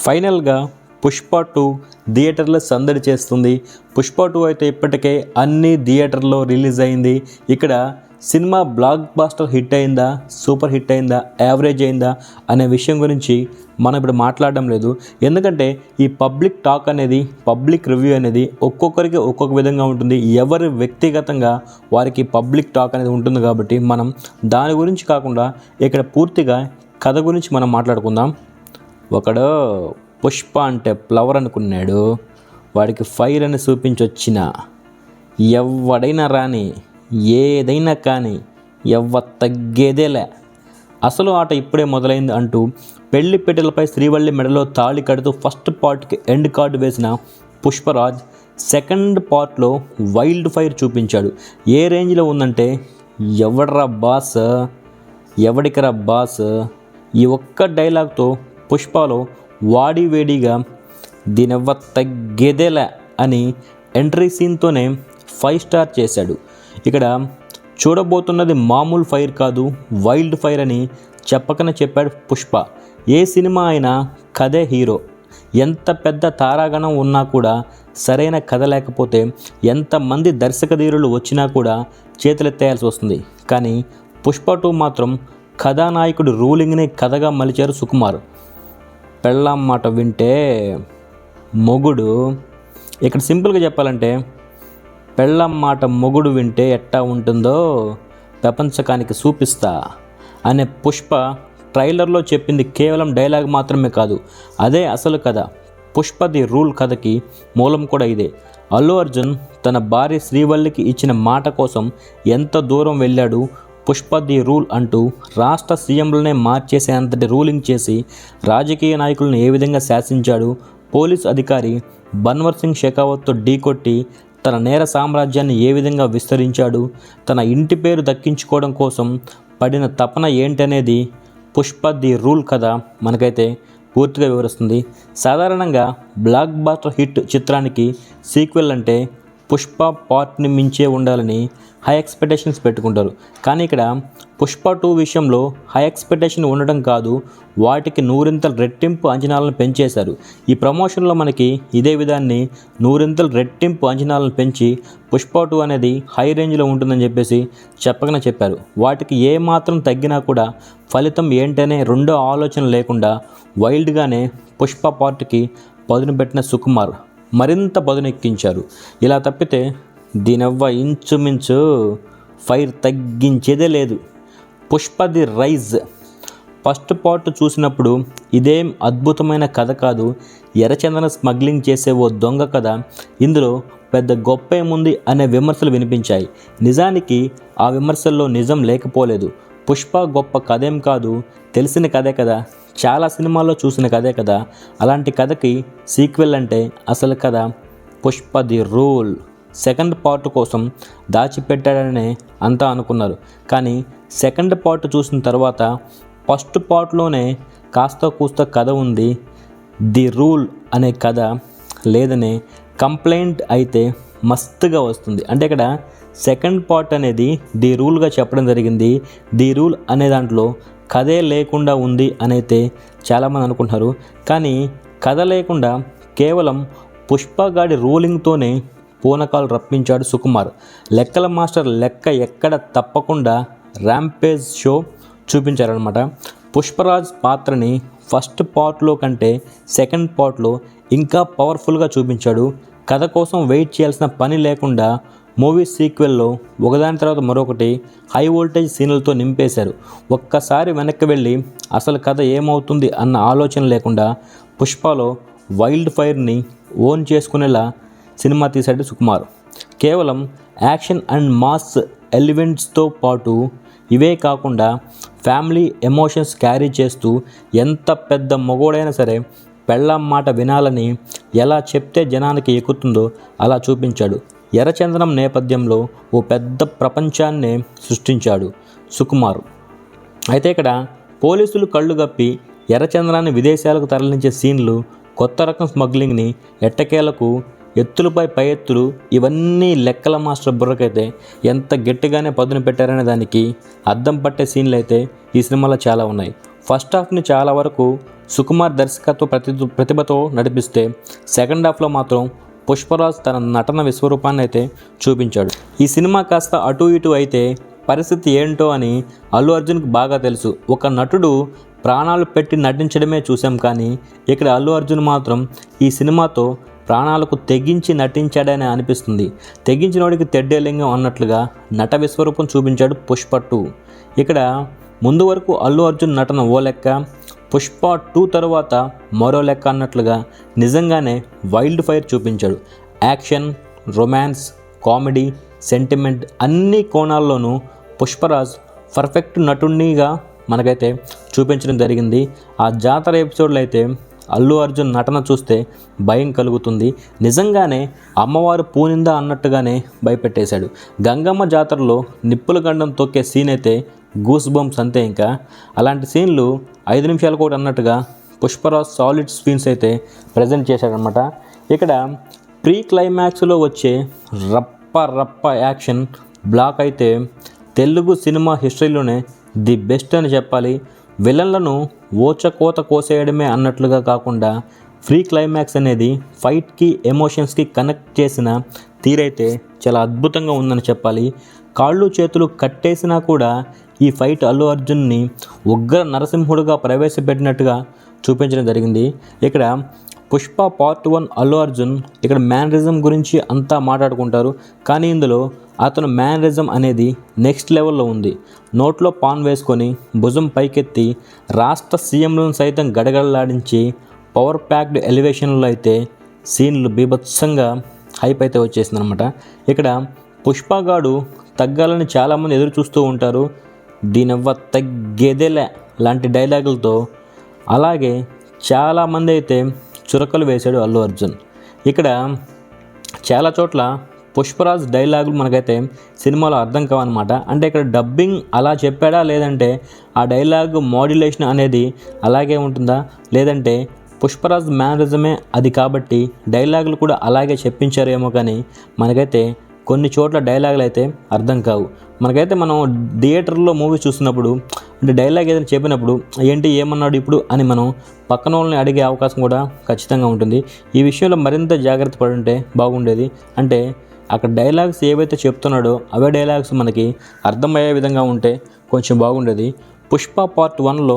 ఫైనల్గా పుష్ప 2 థియేటర్లో సందడి చేస్తుంది. పుష్ప 2 అయితే ఇప్పటికే అన్ని థియేటర్లో రిలీజ్ అయింది. ఇక్కడ సినిమా బ్లాక్ బాస్టర్ హిట్ అయిందా, సూపర్ హిట్ అయిందా, యావరేజ్ అయిందా అనే విషయం గురించి మనం ఇప్పుడు మాట్లాడడం లేదు. ఎందుకంటే ఈ పబ్లిక్ టాక్ అనేది, పబ్లిక్ రివ్యూ అనేది ఒక్కొక్కరికి ఒక్కొక్క విధంగా ఉంటుంది. ఎవరి వ్యక్తిగతంగా వారికి పబ్లిక్ టాక్ అనేది ఉంటుంది కాబట్టి మనం దాని గురించి కాకుండా ఇక్కడ పూర్తిగా కథ గురించి మనం మాట్లాడుకుందాం. ఒకడు పుష్ప అంటే ఫ్లవర్ అనుకున్నాడు, వాడికి ఫైర్ అని చూపించొచ్చిన ఎవడైనా రాని, ఏదైనా కానీ తగ్గేదేలే, అసలు ఆట ఇప్పుడే మొదలైంది అంటూ పెళ్లి పెట్టెలపై శ్రీవల్లి మెడలో తాళి కడుతూ ఫస్ట్ పార్ట్కి ఎండ్ కార్డు వేసిన పుష్పరాజ్ సెకండ్ పార్ట్లో వైల్డ్ ఫైర్ చూపించాడు. ఏ రేంజ్లో ఉందంటే ఎవడరా బాస్, ఎవడికరా బాస్, ఈ ఒక్క డైలాగ్తో పుష్పలో వాడి వేడిగా దీనెవ్వ తగ్గేదేలే అని ఎంట్రీ సీన్తోనే 5 స్టార్ చేశాడు. ఇక్కడ చూడబోతున్నది మామూలు ఫైర్ కాదు, వైల్డ్ ఫైర్ అని చెప్పకనే చెప్పాడు పుష్ప. ఏ సినిమా అయినా కథే హీరో. ఎంత పెద్ద తారాగణం ఉన్నా కూడా సరైన కథ లేకపోతే ఎంతమంది దర్శకధీరులు వచ్చినా కూడా చేతులెత్తేయాల్సి వస్తుంది. కానీ పుష్ప 2 మాత్రం కథానాయకుడు రూలింగ్ని కథగా మలిచారు సుకుమార్. పెళ్ళాం మాట వింటే మొగుడు, ఇక్కడ సింపుల్గా చెప్పాలంటే పెళ్ళాం మాట మొగుడు వింటే ఎట్టా ఉంటుందో ప్రపంచకానికి చూపిస్తా అనే పుష్ప ట్రైలర్లో చెప్పింది కేవలం డైలాగ్ మాత్రమే కాదు, అదే అసలు కథ. పుష్ప ది రూల్ కథకి మూలం కూడా ఇదే. అల్లు అర్జున్ తన భార్య శ్రీవల్లికి ఇచ్చిన మాట కోసం ఎంత దూరం వెళ్ళాడు. పుష్ప ది రూల్ అంటూ రాష్ట్ర సీఎంలనే మార్చేసే అంతటి రూలింగ్ చేసి రాజకీయ నాయకులను ఏ విధంగా శాసించాడు. పోలీస్ అధికారి బన్వర్ సింగ్ షెకావత్తో ఢీకొట్టి తన నేర సామ్రాజ్యాన్ని ఏ విధంగా విస్తరించాడు. తన ఇంటి పేరు దక్కించుకోవడం కోసం పడిన తపన ఏంటనేది పుష్ప ది రూల్ కథ మనకైతే పూర్తిగా వివరిస్తుంది. సాధారణంగా బ్లాక్ బాస్టర్ హిట్ చిత్రానికి సీక్వెల్ అంటే పుష్ప పార్ట్ని మించే ఉండాలని హై ఎక్స్పెక్టేషన్స్ పెట్టుకుంటారు. కానీ ఇక్కడ పుష్ప 2 విషయంలో హై ఎక్స్పెక్టేషన్ ఉండడం కాదు, వాటికి నూరింతల రెట్టింపు అంచనాలను పెంచేశారు. ఈ ప్రమోషన్లో మనకి ఇదే విధాన్ని నూరింతల రెట్టింపు అంచనాలను పెంచి పుష్ప 2 అనేది హై రేంజ్లో ఉంటుందని చెప్పేసి చెప్పకనే చెప్పారు. వాటికి ఏమాత్రం తగ్గినా కూడా ఫలితం ఏంటనే రెండో ఆలోచన లేకుండా వైల్డ్గానే పుష్ప పార్ట్కి పదును పెట్టిన సుకుమార్ మరింత పదునెక్కించారు. ఇలా తప్పితే దీనవ్వ ఇంచుమించు ఫైర్ తగ్గించేదే లేదు. Pushpa the rise first part చూసినప్పుడు ఇదేం అద్భుతమైన కథ కాదు, ఎర్రచందన స్మగ్లింగ్ చేసే ఓ దొంగ కథ, ఇందులో పెద్ద గొప్ప ఏముంది అనే విమర్శలు వినిపించాయి. నిజానికి ఆ విమర్శల్లో నిజం లేకపోలేదు. పుష్ప గొప్ప కథేం కాదు, తెలిసిన కథే కదా, చాలా సినిమాల్లో చూసిన కథే కదా. అలాంటి కథకి సీక్వెల్ అంటే అసలు కథ Pushpa the rule second part కోసం దాచిపెట్టాడనే అంతా అనుకున్నారు. కానీ సెకండ్ పార్ట్ చూసిన తర్వాత ఫస్ట్ పార్ట్లోనే కాస్త కూస్త కథ ఉంది, ది రూల్ అనే కథ లేదనే కంప్లైంట్ అయితే మస్తుగా వస్తుంది. అంటే ఇక్కడ సెకండ్ పార్ట్ అనేది ది రూల్గా చెప్పడం జరిగింది. ది రూల్ అనే దాంట్లో కథే లేకుండా ఉంది అనైతే చాలామంది అనుకుంటున్నారు. కానీ కథ లేకుండా కేవలం పుష్పగాడి రూలింగ్తోనే పూనకాలు రప్పించాడు సుకుమార్. లెక్కల మాస్టర్ లెక్క ఎక్కడ తప్పకుండా ర్యాంపేజ్ షో చూపించారనమాట. పుష్పరాజ్ పాత్రని ఫస్ట్ పార్ట్లో కంటే సెకండ్ పార్ట్లో ఇంకా పవర్ఫుల్గా చూపించాడు. కథ కోసం వెయిట్ చేయాల్సిన పని లేకుండా మూవీ సీక్వెల్లో ఒకదాని తర్వాత మరొకటి హై వోల్టేజ్ సీన్లతో నింపేశారు. ఒక్కసారి వెనక్కి వెళ్ళి అసలు కథ ఏమవుతుంది అన్న ఆలోచన లేకుండా పుష్పలో వైల్డ్ ఫైర్ని ఓన్ చేసుకునేలా సినిమా తీశాడు సుకుమార్. కేవలం యాక్షన్ అండ్ మాస్ ఎలిమెంట్స్తో పాటు ఇవే కాకుండా ఫ్యామిలీ ఎమోషన్స్ క్యారీ చేస్తూ ఎంత పెద్ద మగోడైనా సరే పెళ్ళాం మాట వినాలని ఎలా చెప్తే జనానికి ఎక్కుతుందో అలా చూపించాడు. ఎర్రచందనం నేపథ్యంలో ఓ పెద్ద ప్రపంచాన్నే సృష్టించాడు సుకుమార్. అయితే ఇక్కడ పోలీసులు కళ్ళు గప్పి ఎర్రచందనాన్ని విదేశాలకు తరలించే సీన్లు, కొత్త రకం స్మగ్లింగ్ని ఎట్టకేలకు ఎత్తులపై పై ఎత్తులు, ఇవన్నీ లెక్కల మాస్టర్ బుర్రకైతే ఎంత గట్టిగానే పదును పెట్టారనే దానికి అద్దం పట్టే సీన్లు అయితే ఈ సినిమాలో చాలా ఉన్నాయి. ఫస్ట్ హాఫ్ని చాలా వరకు సుకుమార్ దర్శకత్వ ప్రతిభతో నడిపిస్తే సెకండ్ హాఫ్లో మాత్రం పుష్పరాజ్ తన నటన విశ్వరూపాన్ని అయితే చూపించాడు. ఈ సినిమా కాస్త అటు ఇటు అయితే పరిస్థితి ఏంటో అని అల్లు అర్జున్కి బాగా తెలుసు. ఒక నటుడు ప్రాణాలు పెట్టి నటించడమే చూసాం, కానీ ఇక్కడ అల్లు అర్జున్ మాత్రం ఈ సినిమాతో ప్రాణాలకు తెగించి నటించాడని అనిపిస్తుంది. తెగించినోడికి తెడ్డేలింగం అన్నట్లుగా నట విశ్వరూపం చూపించాడు పుష్ప 2. ఇక్కడ ముందు వరకు అల్లు అర్జున్ నటన ఓ లెక్క, పుష్ప 2 తర్వాత మరో లెక్క అన్నట్లుగా నిజంగానే వైల్డ్ ఫైర్ చూపించాడు. యాక్షన్, రొమాన్స్, కామెడీ, సెంటిమెంట్ అన్ని కోణాల్లోనూ పుష్పరాజ్ పర్ఫెక్ట్ నటునిగా మనకైతే చూపించడం జరిగింది. ఆ జాతర ఎపిసోడ్లో అయితే అల్లు అర్జున్ నటన చూస్తే భయం కలుగుతుంది. నిజంగానే అమ్మవారు పూనిందా అన్నట్టుగానే భయపెట్టేశాడు. గంగమ్మ జాతరలో నిప్పుల గండం తొక్కే సీన్ అయితే గూస్ బంప్స్ అంతే. ఇంకా అలాంటి సీన్లు 5 నిమిషాలు కూడా అన్నట్టుగా పుష్పరాజ్ సాలిడ్ సీన్స్ అయితే ప్రజెంట్ చేశాడనమాట. ఇక్కడ ప్రీ క్లైమాక్స్లో వచ్చే రప్ప యాక్షన్ బ్లాక్ అయితే తెలుగు సినిమా హిస్టరీలోనే ది బెస్ట్ అని చెప్పాలి. విలన్లను ఓచకోత కోసేయడమే అన్నట్లుగా కాకుండా ఫ్రీ క్లైమాక్స్ అనేది ఫైట్కి, ఎమోషన్స్కి కనెక్ట్ చేసిన తీరైతే చాలా అద్భుతంగా ఉందని చెప్పాలి. కాళ్ళు చేతులు కట్టేసినా కూడా ఈ ఫైట్ అల్లు అర్జున్ని ఉగ్ర నరసింహుడుగా ప్రవేశపెట్టినట్టుగా చూపించడం జరిగింది. ఇక్కడ పుష్ప పార్ట్ 1 అల్లు అర్జున్ ఇక్కడ మ్యానరిజం గురించి అంతా మాట్లాడుకుంటారు, కానీ ఇందులో అతను మ్యానరిజం అనేది నెక్స్ట్ లెవెల్లో ఉంది. నోట్లో పాన్ వేసుకొని భుజం పైకెత్తి రాష్ట్ర సీఎంలను సైతం గడగడలాడించి పవర్ ప్యాక్డ్ ఎలివేషన్లో అయితే సీన్లు బీభత్సంగా హైప్ అయితే వచ్చేసింది అనమాట. ఇక్కడ పుష్పగాడు తగ్గాలని చాలామంది ఎదురు చూస్తూ ఉంటారు. దీనవ్వ తగ్గేదేలే లాంటి డైలాగులతో అలాగే చాలామంది అయితే చురకలు వేశాడు అల్లు అర్జున్. ఇక్కడ చాలా చోట్ల పుష్పరాజ్ డైలాగులు మనకైతే సినిమాలో అర్థం కావన్నమాట. అంటే ఇక్కడ డబ్బింగ్ అలా చెప్పాడా, లేదంటే ఆ డైలాగ్ మాడ్యులేషన్ అనేది అలాగే ఉంటుందా, లేదంటే పుష్పరాజ్ మేనరిజమే అది కాబట్టి డైలాగులు కూడా అలాగే చెప్పించారేమో, కానీ మనకైతే కొన్ని చోట్ల డైలాగులు అయితే అర్థం కావు. మనకైతే మనం థియేటర్లో మూవీ చూస్తున్నప్పుడు అంటే డైలాగ్ ఏదైనా చెప్పినప్పుడు ఏంటి ఏమన్నాడు ఇప్పుడు అని మనం పక్కన వాళ్ళని అడిగే అవకాశం కూడా ఖచ్చితంగా ఉంటుంది. ఈ విషయంలో మరింత జాగ్రత్త పడి ఉంటే బాగుండేది. అంటే అక్కడ డైలాగ్స్ ఏవైతే చెప్తున్నాడో అవే డైలాగ్స్ మనకి అర్థమయ్యే విధంగా ఉంటే కొంచెం బాగుండేది. పుష్ప పార్ట్ 1లో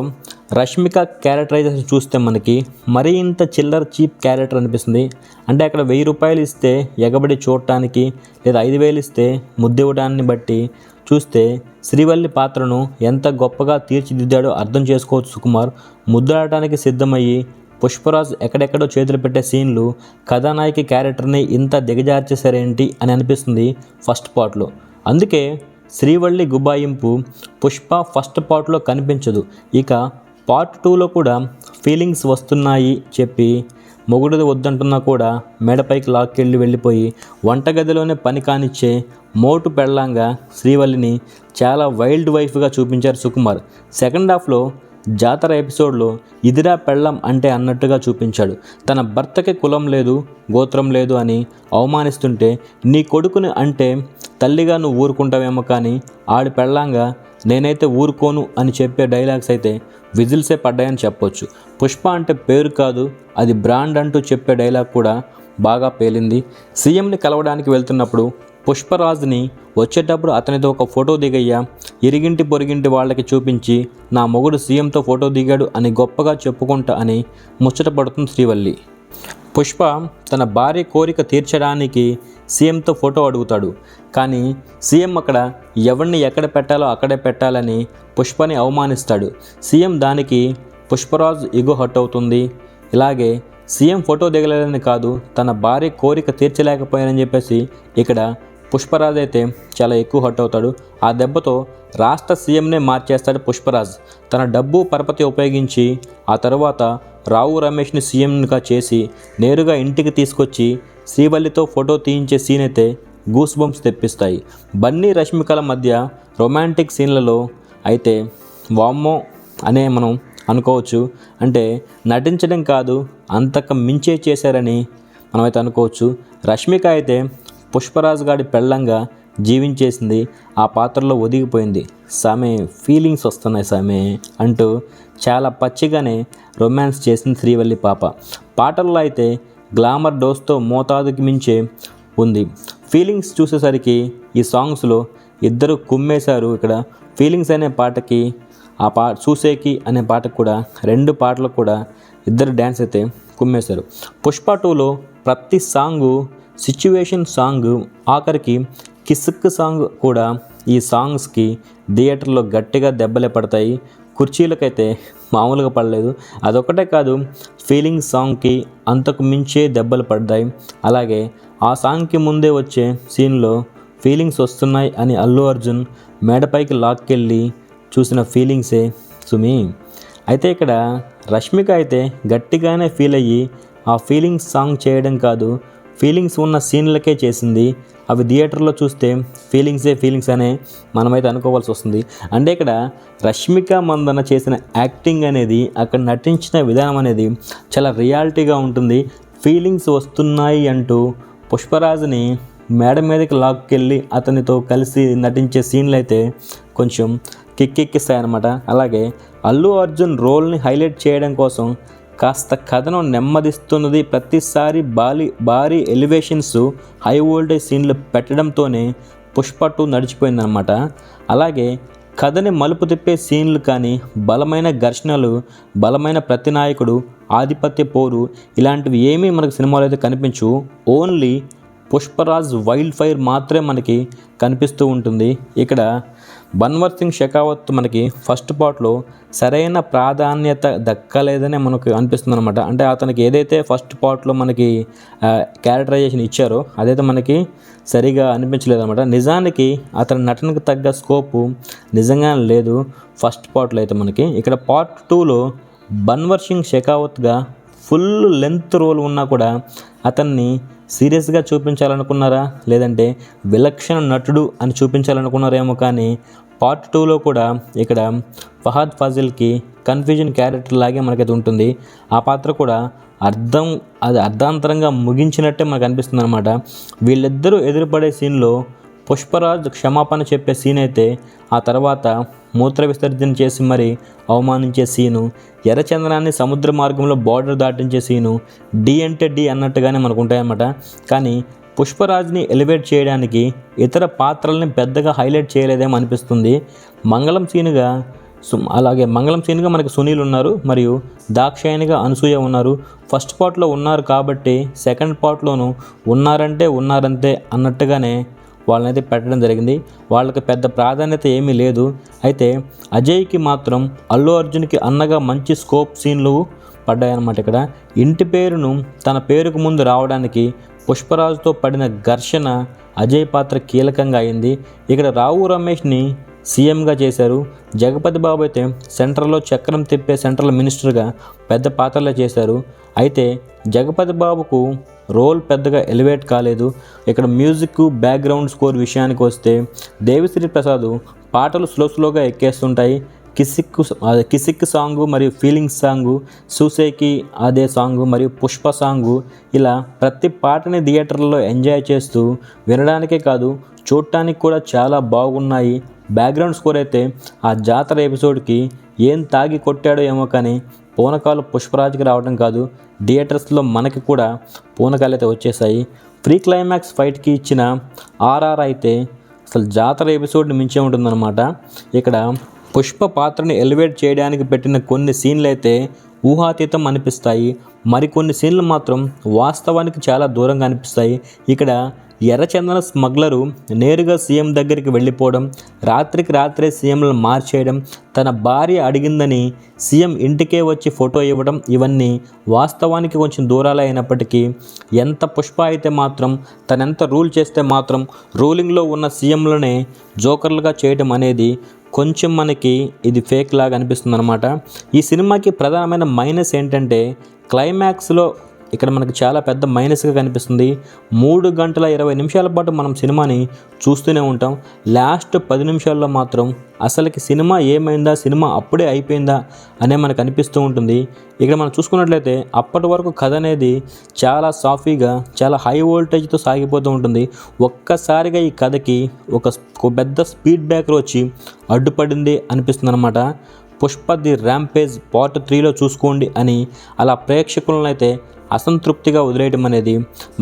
రష్మిక క్యారెక్టరైజేషన్ చూస్తే మనకి మరీ ఇంత చిల్లర చీప్ క్యారెక్టర్ అనిపిస్తుంది. అంటే అక్కడ 1000 రూపాయలు ఇస్తే ఎగబడి చూడటానికి, లేదా 5000 ఇస్తే ముద్దివ్వడాన్ని బట్టి చూస్తే శ్రీవల్లి పాత్రను ఎంత గొప్పగా తీర్చిదిద్దాడో అర్థం చేసుకోవచ్చు సుకుమార్. ముద్దాడటానికి సిద్ధమయ్యి పుష్పరాజ్ ఎక్కడెక్కడో చేతులు పెట్టే సీన్లు కథానాయకి క్యారెక్టర్ని ఇంత దిగజార్చేశారేంటి అని అనిపిస్తుంది ఫస్ట్ పార్ట్లో. అందుకే శ్రీవల్లి గుబాయింపు పుష్ప ఫస్ట్ పార్ట్లో కనిపించదు. ఇక పార్ట్ 2లో కూడా ఫీలింగ్స్ వస్తున్నాయి చెప్పి మొగుడిది వద్దంటున్నా కూడా మేడపైకి లాక్కెళ్ళి వెళ్ళిపోయి వంటగదిలోనే పని కానిచ్చే మోటు పెళ్ళంగా శ్రీవల్లిని చాలా వైల్డ్ వైఫ్గా చూపించారు సుకుమార్. సెకండ్ హాఫ్లో జాతర ఎపిసోడ్లో ఇదిరా పెళ్ళం అంటే అన్నట్టుగా చూపించాడు. తన భర్తకి కులం లేదు, గోత్రం లేదు అని అవమానిస్తుంటే నీ కొడుకుని అంటే తల్లిగా నువ్వు ఊరుకుంటావేమో, కానీ ఆడి పెళ్ళంగా నేనైతే ఊరుకోను అని చెప్పే డైలాగ్స్ అయితే విజిల్సే పడ్డాయని చెప్పొచ్చు. పుష్ప అంటే పేరు కాదు, అది బ్రాండ్ అంటూ చెప్పే డైలాగ్ కూడా బాగా పేలింది. సీఎంని కలవడానికి వెళ్తున్నప్పుడు పుష్పరాజ్ని వచ్చేటప్పుడు అతనితో ఒక ఫోటో దిగయ్యా, ఇరిగింటి పొరిగింటి వాళ్ళకి చూపించి నా మొగుడు సీఎంతో ఫోటో దిగాడు అని గొప్పగా చెప్పుకుంటా అని ముచ్చట పడుతుంది శ్రీవల్లి. పుష్ప తన భార్య కోరిక తీర్చడానికి సీఎంతో ఫోటో అడుగుతాడు, కానీ సీఎం అక్కడ ఎవరిని ఎక్కడ పెట్టాలో అక్కడే పెట్టాలని పుష్పని అవమానిస్తాడు. సీఎం దానికి పుష్పరాజ్ ఇగో హట్ అవుతుంది. ఇలాగే సీఎం ఫోటో దిగలేదని కాదు, తన భార్య కోరిక తీర్చలేకపోయానని చెప్పేసి ఇక్కడ పుష్పరాజ్ అయితే చాలా ఎక్కువ హట్ అవుతాడు. ఆ దెబ్బతో రాష్ట్ర సీఎంనే మార్చేస్తాడు పుష్పరాజ్. తన డబ్బు పరపతి ఉపయోగించి ఆ తర్వాత రావు రమేష్ని సీఎంగా చేసి నేరుగా ఇంటికి తీసుకొచ్చి శ్రీవల్లితో ఫోటో తీయించే సీన్ అయితే గూస్ బంప్స్ తెప్పిస్తాయి. బన్నీ రష్మికల మధ్య రొమాంటిక్ సీన్లలో అయితే వామ్మో అనే మనం అనుకోవచ్చు. అంటే నటించడం కాదు, అంతకు మించే చేశారని మనమైతే అనుకోవచ్చు. రష్మిక అయితే పుష్పరాజ్ గాడి పెళ్ళంగా జీవించేసింది, ఆ పాత్రలో ఒదిగిపోయింది. సామె ఫీలింగ్స్ వస్తున్నాయి సామె అంటూ చాలా పచ్చిగానే రొమాన్స్ చేసింది శ్రీవల్లి పాప. పాటల్లో అయితే గ్లామర్ డోస్తో మోతాదుకి మించే ఉంది. ఫీలింగ్స్ చూసేసరికి ఈ సాంగ్స్లో ఇద్దరు కుమ్మేశారు. ఇక్కడ ఫీలింగ్స్ అనే పాటకి చూసేకి అనే పాటకు కూడా 2 పాటలకు కూడా ఇద్దరు డ్యాన్స్ అయితే కుమ్మేశారు. పుష్ప 2లో ప్రతి సాంగు సిచ్యువేషన్ సాంగ్, ఆఖరికి కిస్క్ సాంగ్ కూడా ఈ సాంగ్స్కి థియేటర్లో గట్టిగా దెబ్బలే పడతాయి. కుర్చీలకైతే మామూలుగా పడలేదు. అదొకటే కాదు, ఫీలింగ్ సాంగ్కి అంతకు మించే దెబ్బలు పడ్డాయి. అలాగే ఆ సాంగ్కి ముందే వచ్చే సీన్లో ఫీలింగ్స్ వస్తున్నాయి అని అల్లు అర్జున్ మేడపైకి లాక్కెళ్ళి చూసిన ఫీలింగ్సే సుమి. అయితే ఇక్కడ రష్మిక అయితే గట్టిగానే ఫీల్ అయ్యి ఆ ఫీలింగ్స్ సాంగ్ చేయడం కాదు, ఫీలింగ్స్ ఉన్న సీన్లకే చేసింది. అవి థియేటర్లో చూస్తే ఫీలింగ్స్ అనే మనమైతే అనుకోవాల్సి వస్తుంది. అంటే ఇక్కడ రష్మిక మందన చేసిన యాక్టింగ్ అనేది, అక్కడ నటించిన విధానం అనేది చాలా రియాలిటీగా ఉంటుంది. ఫీలింగ్స్ వస్తున్నాయి అంటూ పుష్పరాజ్ని మేడ మీదకి లాక్కెళ్ళి అతనితో కలిసి నటించే సీన్లు అయితే కొంచెం కిక్కెక్కిస్తాయన్నమాట. అలాగే అల్లు అర్జున్ రోల్ని హైలైట్ చేయడం కోసం కాస్త కథను నెమ్మదిస్తున్నది. ప్రతిసారి భారీ ఎలివేషన్స్, హై వోల్టేజ్ సీన్లు పెట్టడంతోనే పుష్ప 2 నడిచిపోయిందనమాట. అలాగే కథని మలుపు తిప్పే సీన్లు కానీ, బలమైన ఘర్షణలు, బలమైన ప్రతినాయకుడు, ఆధిపత్య పోరు ఇలాంటివి ఏమీ మనకు సినిమాలో అయితే కనిపించవు. ఓన్లీ పుష్పరాజ్ వైల్డ్ ఫైర్ మాత్రమే మనకి కనిపిస్తూ ఉంటుంది. ఇక్కడ బన్వర్ సింగ్ షెకావత్ మనకి ఫస్ట్ పార్ట్లో సరైన ప్రాధాన్యత దక్కలేదనే మనకు అనిపిస్తుంది అనమాట. అంటే అతనికి ఏదైతే ఫస్ట్ పార్ట్లో మనకి క్యారెక్టరైజేషన్ ఇచ్చారో అదైతే మనకి సరిగా అనిపించలేదన్నమాట. నిజానికి అతని నటనకు తగ్గ స్కోపు నిజంగా లేదు ఫస్ట్ పార్ట్లో అయితే మనకి. ఇక్కడ పార్ట్ 2లో బన్వర్ సింగ్ షెకావత్గా ఫుల్ లెంత్ రోల్ ఉన్నా కూడా అతన్ని సీరియస్గా చూపించాలనుకున్నారా, లేదంటే విలక్షణ నటుడు అని చూపించాలనుకున్నారేమో. కానీ పార్ట్ 2లో కూడా ఇక్కడ ఫహద్ ఫాజిల్కి కన్ఫ్యూజన్ క్యారెక్టర్ లాగే మనకైతే ఉంటుంది. ఆ పాత్ర కూడా అర్ధాంతరంగా ముగించినట్టే మనకు అనిపిస్తుంది అనమాట. వీళ్ళిద్దరూ ఎదురుపడే సీన్లో పుష్పరాజ్ క్షమాపణ చెప్పే సీన్ అయితే, ఆ తర్వాత మూత్ర విసర్జన చేసి మరీ అవమానించే సీను, ఎర్రచందనాన్ని సముద్ర మార్గంలో బార్డర్ దాటించే సీను, డి అంటే డి అన్నట్టుగానే మనకు ఉంటాయన్నమాట. కానీ పుష్పరాజ్ని ఎలివేట్ చేయడానికి ఇతర పాత్రల్ని పెద్దగా హైలైట్ చేయలేదేమో అనిపిస్తుంది. మంగళం సీన్గా మనకి సునీల్ ఉన్నారు, మరియు దాక్షాయణిగా అనసూయ ఉన్నారు. ఫస్ట్ పార్ట్లో ఉన్నారు కాబట్టి సెకండ్ పార్ట్లోనూ ఉన్నారంతే అన్నట్టుగానే వాళ్ళనైతే పెట్టడం జరిగింది. వాళ్ళకి పెద్ద ప్రాధాన్యత ఏమీ లేదు. అయితే అజయ్కి మాత్రం అల్లు అర్జున్కి అన్నగా మంచి స్కోప్ సీన్లు పడ్డాయన్నమాట. ఇక్కడ ఇంటి పేరును తన పేరుకు ముందు రావడానికి పుష్పరాజుతో పడిన ఘర్షణ అజయ్ పాత్ర కీలకంగా అయింది. ఇక్కడ రావు రమేష్ని సీఎంగా చేశారు. జగపతి బాబు అయితే సెంట్రల్లో చక్రం తిప్పే సెంట్రల్ మినిస్టర్గా పెద్ద పాత్రలో చేశారు. అయితే జగపతి బాబుకు రోల్ పెద్దగా ఎలివేట్ కాలేదు. ఇక్కడ మ్యూజిక్, బ్యాక్గ్రౌండ్ స్కోర్ విషయానికి వస్తే దేవిశ్రీ ప్రసాద్ పాటలు స్లోగా ఎక్కేస్తుంటాయి. కిసిక్ సాంగు మరియు ఫీలింగ్స్ సాంగు, సూసేకి అదే సాంగు మరియు పుష్ప సాంగు, ఇలా ప్రతి పాటని థియేటర్లో ఎంజాయ్ చేస్తూ వినడానికే కాదు చూడటానికి కూడా చాలా బాగున్నాయి. బ్యాక్గ్రౌండ్ స్కోర్ అయితే ఆ జాతర ఎపిసోడ్కి ఏం తాగి కొట్టాడో ఏమో కానీ పూనకాలు పుష్పరాజ్కి రావడం కాదు, థియేటర్స్లో మనకి కూడా పూనకాలు అయితే వచ్చేసాయి. ప్రీ క్లైమాక్స్ ఫైట్కి ఇచ్చిన ఆర్ఆర్ అయితే అసలు జాతర ఎపిసోడ్ని మించే ఉంటుందన్నమాట. ఇక్కడ పుష్ప పాత్రని ఎలివేట్ చేయడానికి పెట్టిన కొన్ని సీన్లు అయితే ఊహాతీతం అనిపిస్తాయి, మరికొన్ని సీన్లు మాత్రం వాస్తవానికి చాలా దూరంగా అనిపిస్తాయి. ఇక్కడ ఎర్రచందన స్మగ్లరు నేరుగా సీఎం దగ్గరికి వెళ్ళిపోవడం, రాత్రికి రాత్రే సీఎంలను మార్చేయడం, తన భార్య అడిగిందని సీఎం ఇంటికే వచ్చి ఫోటో ఇవ్వడం, ఇవన్నీ వాస్తవానికి కొంచెం దూరాలే అయినప్పటికీ ఎంత పుష్ప అయితే మాత్రం తనెంత రూల్ చేస్తే మాత్రం రూలింగ్లో ఉన్న సీఎంలనే జోకర్లుగా చేయడం అనేది కొంచెం మనకి ఇది ఫేక్ లాగా అనిపిస్తుంది అనమాట. ఈ సినిమాకి ప్రధానమైన మైనస్ ఏంటంటే క్లైమాక్స్లో ఇక్కడ మనకి చాలా పెద్ద మైనస్గా కనిపిస్తుంది. 3 గంటల 20 నిమిషాల పాటు మనం సినిమాని చూస్తూనే ఉంటాం. లాస్ట్ 10 నిమిషాల్లో మాత్రం అసలుకి సినిమా ఏమైందా, సినిమా అప్పుడే అయిపోయిందా అనే మనకు అనిపిస్తూ ఉంటుంది. ఇక్కడ మనం చూసుకున్నట్లయితే అప్పటి వరకు కథ అనేది చాలా సాఫీగా, చాలా హై వోల్టేజ్తో సాగిపోతూ ఉంటుంది. ఒక్కసారిగా ఈ కథకి ఒక పెద్ద స్పీడ్ బ్రేకర్ వచ్చి అడ్డుపడింది అనిపిస్తుంది అనమాట. పుష్ప ది ర్యాంపేజ్ పార్ట్ 3లో చూసుకోండి అని అలా ప్రేక్షకులను అయితే అసంతృప్తిగా వదిలేయడం అనేది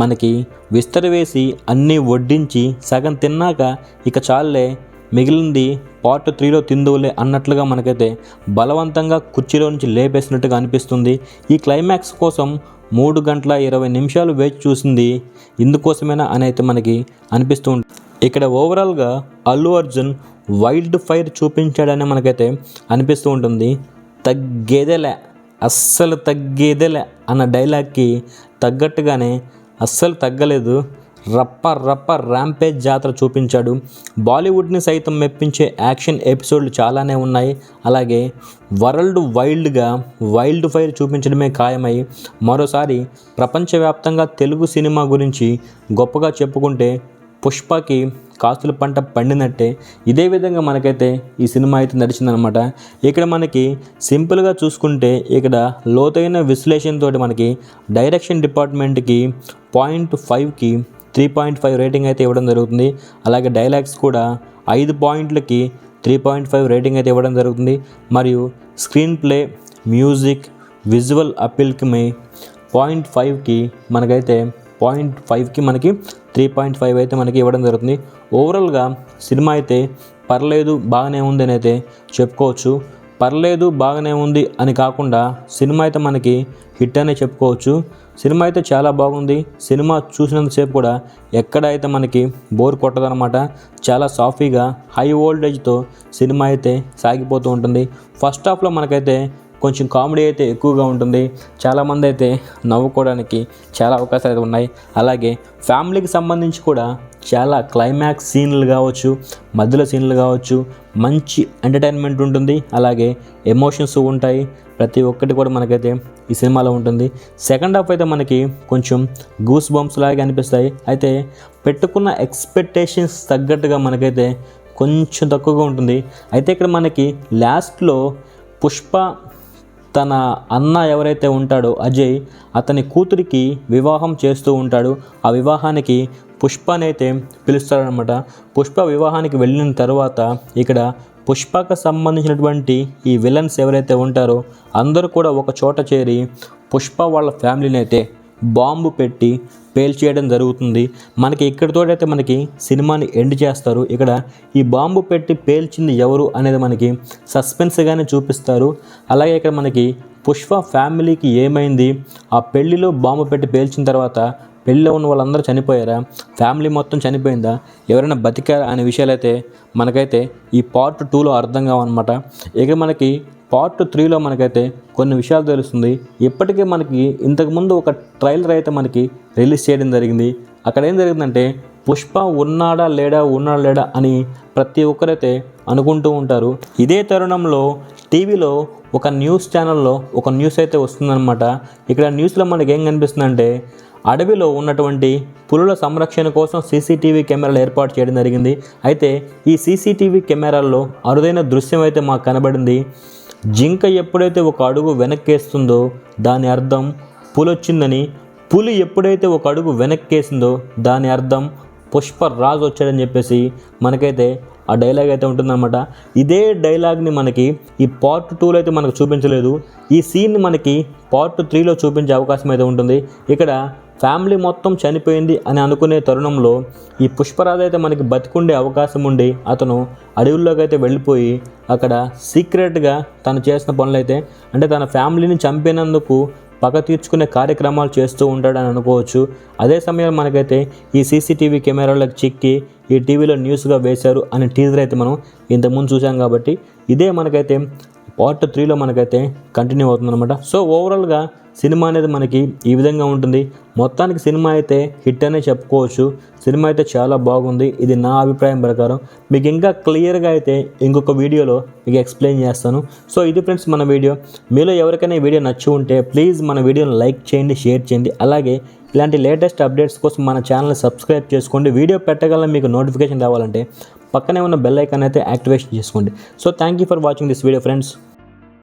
మనకి విస్తరవేసి అన్నీ వడ్డించి సగం తిన్నాక ఇక చాలే మిగిలింది పార్ట్ 3లో తిందువులే అన్నట్లుగా మనకైతే బలవంతంగా కుర్చీలో నుంచి లేపేసినట్టుగా అనిపిస్తుంది. ఈ క్లైమాక్స్ కోసం 3 గంటల 20 నిమిషాలు వేచి చూసింది ఇందుకోసమేనా అని అయితే మనకి అనిపిస్తూ ఉంటుంది. ఇక్కడ ఓవరాల్గా అల్లు అర్జున్ వైల్డ్ ఫైర్ చూపించాడని మనకైతే అనిపిస్తూ ఉంటుంది. తగ్గేదేలే, అస్సలు తగ్గేదేలే అన్న డైలాగ్కి తగ్గట్టుగానే అస్సలు తగ్గలేదు. రప్ప రప్ప ర్యాంపేజ్ జాతర చూపించాడు. బాలీవుడ్ని సైతం మెప్పించే యాక్షన్ ఎపిసోడ్లు చాలానే ఉన్నాయి. అలాగే వరల్డ్ వైల్డ్ ఫైర్ చూపించడమే ఖాయమై మరోసారి ప్రపంచవ్యాప్తంగా తెలుగు సినిమా గురించి గొప్పగా చెప్పుకుంటే పుష్పకి కాసుల పంట పండినట్టే. ఇదే విధంగా మనకైతే ఈ సినిమా అయితే నడిచిందనమాట. ఇక్కడ మనకి సింపుల్గా చూసుకుంటే ఇక్కడ లోతైన విశ్లేషణతో మనకి డైరెక్షన్ డిపార్ట్మెంట్కి 0.5కి 3.5 రేటింగ్ అయితే ఇవ్వడం జరుగుతుంది. అలాగే డైలాగ్స్ కూడా 5 పాయింట్లకి 3.5 రేటింగ్ అయితే ఇవ్వడం జరుగుతుంది. మరియు స్క్రీన్ ప్లే, మ్యూజిక్, విజువల్ అప్పీల్కి 0.5కి మనకైతే 0.5కి మనకి 3.5 అయితే మనకి ఇవ్వడం జరుగుతుంది. ఓవరాల్గా సినిమా అయితే పర్లేదు, బాగానే ఉంది అని అయితే చెప్పుకోవచ్చు. పర్లేదు, బాగానే ఉంది అని కాకుండా సినిమా అయితే మనకి హిట్ అనే చెప్పుకోవచ్చు. సినిమా అయితే చాలా బాగుంది. సినిమా చూసినంతసేపు కూడా ఎక్కడైతే మనకి బోర్ కొట్టదనమాట. చాలా సాఫీగా హై వోల్టేజ్తో సినిమా అయితే సాగిపోతూ ఉంటుంది. ఫస్ట్ హాఫ్లో మనకైతే కొంచెం కామెడీ అయితే ఎక్కువగా ఉంటుంది. చాలామంది అయితే నవ్వుకోవడానికి చాలా అవకాశాలు అయితే ఉన్నాయి. అలాగే ఫ్యామిలీకి సంబంధించి కూడా చాలా క్లైమాక్స్ సీన్లు కావచ్చు, మధ్యలో సీన్లు కావచ్చు, మంచి ఎంటర్టైన్మెంట్ ఉంటుంది. అలాగే ఎమోషన్స్ ఉంటాయి. ప్రతి ఒక్కటి కూడా మనకైతే ఈ సినిమాలో ఉంటుంది. సెకండ్ హాఫ్ అయితే మనకి కొంచెం గూస్ బంప్స్ లాగా అనిపిస్తాయి. అయితే పెట్టుకున్న ఎక్స్పెక్టేషన్స్ తగ్గట్టుగా మనకైతే కొంచెం తక్కువగా ఉంటుంది. అయితే ఇక్కడ మనకి లాస్ట్లో పుష్ప తన అన్న ఎవరైతే ఉంటాడో అజయ్, అతని కూతురికి వివాహం చేస్తూ ఉంటాడు. ఆ వివాహానికి పుష్పనైతే పిలుస్తాడనమాట. పుష్ప వివాహానికి వెళ్ళిన తర్వాత ఇక్కడ పుష్పకు సంబంధించినటువంటి ఈ విలన్స్ ఎవరైతే ఉంటారో అందరూ కూడా ఒక చోట చేరి పుష్ప వాళ్ళ ఫ్యామిలీని అయితే బాంబు పెట్టి పేల్చేయడం జరుగుతుంది. మనకి ఇక్కడితోటైతే మనకి సినిమాని ఎండ్ చేస్తారు. ఇక్కడ ఈ బాంబు పెట్టి పేల్చింది ఎవరు అనేది మనకి సస్పెన్స్గానే చూపిస్తారు. అలాగే ఇక్కడ మనకి పుష్ప ఫ్యామిలీకి ఏమైంది, ఆ పెళ్లిలో బాంబు పెట్టి పేల్చిన తర్వాత పెళ్ళిలో ఉన్న వాళ్ళందరూ చనిపోయారా, ఫ్యామిలీ మొత్తం చనిపోయిందా, ఎవరైనా బతికారా అనే విషయాలు అయితే మనకైతే ఈ పార్ట్ 2లో అర్థం కావన్నమాట. ఇక మనకి పార్ట్ 3లో మనకైతే కొన్ని విషయాలు తెలుస్తుంది. ఇప్పటికే మనకి ఇంతకుముందు ఒక ట్రైలర్ అయితే మనకి రిలీజ్ చేయడం జరిగింది. అక్కడ ఏం జరిగిందంటే పుష్ప ఉన్నాడా లేడా అని ప్రతి ఒక్కరైతే అనుకుంటూ ఉంటారు. ఇదే తరుణంలో టీవీలో ఒక న్యూస్ ఛానల్లో ఒక న్యూస్ అయితే వస్తుందన్నమాట. ఇక్కడ న్యూస్లో మనకి ఏం కనిపిస్తుందంటే అడవిలో ఉన్నటువంటి పులుల సంరక్షణ కోసం సీసీటీవీ కెమెరాలు ఏర్పాటు చేయడం జరిగింది. అయితే ఈ సీసీటీవీ కెమెరాల్లో అరుదైన దృశ్యం అయితే మాకు కనబడింది. జింక ఎప్పుడైతే ఒక అడుగు వెనక్కేస్తుందో దాని అర్థం పులి వచ్చిందని, పులి ఎప్పుడైతే ఒక అడుగు వెనక్కేసిందో దాని అర్థం పుష్ప రాజు వచ్చాడని చెప్పేసి మనకైతే ఆ డైలాగ్ అయితే ఉంటుందన్నమాట. ఇదే డైలాగ్ని మనకి ఈ పార్ట్ 2లో అయితే మనకు చూపించలేదు. ఈ సీన్ని మనకి పార్ట్ 3లో చూపించే అవకాశం అయితే ఉంటుంది. ఇక్కడ ఫ్యామిలీ మొత్తం చనిపోయింది అని అనుకునే తరుణంలో ఈ పుష్పరాజు అయితే మనకి బతికుండే అవకాశం ఉండి అతను అడవుల్లోకి అయితే వెళ్ళిపోయి అక్కడ సీక్రెట్గా తను చేసిన పనులు అయితే అంటే తన ఫ్యామిలీని చంపినందుకు పగ తీర్చుకునే కార్యక్రమాలు చేస్తూ ఉంటాడని అనుకోవచ్చు. అదే సమయంలో మనకైతే ఈ సీసీటీవీ కెమెరాలకు చిక్కి ఈ టీవీలో న్యూస్గా వేశారు అనే టీజర్ అయితే మనం ఇంతకుముందు చూసాం. కాబట్టి ఇదే మనకైతే పార్ట్ 3లో మనకైతే కంటిన్యూ అవుతుంది అనమాట. సో ఓవరాల్గా సినిమా అనేది మనకి ఈ విధంగా ఉంటుంది. మొత్తానికి సినిమా అయితే హిట్ అనే చెప్పుకోవచ్చు. సినిమా అయితే చాలా బాగుంది. ఇది నా అభిప్రాయం ప్రకారం. మీకు ఇంకా క్లియర్గా అయితే ఇంకొక వీడియోలో మీకు ఎక్స్ప్లెయిన్ చేస్తాను. సో ఇది ఫ్రెండ్స్ మన వీడియో. మీలో ఎవరికైనా ఈ వీడియో నచ్చి ఉంటే ప్లీజ్ మన వీడియోని లైక్ చేయండి, షేర్ చేయండి. అలాగే ఇలాంటి లేటెస్ట్ అప్డేట్స్ కోసం మన ఛానల్ని సబ్స్క్రైబ్ చేసుకోండి. వీడియో పెట్టగల మీకు నోటిఫికేషన్ రావాలంటే పక్కనే ఉన్న బెల్ ఐకాన్ అయితే యాక్టివేషన్ చేసుకోండి. So thank you for watching this video friends.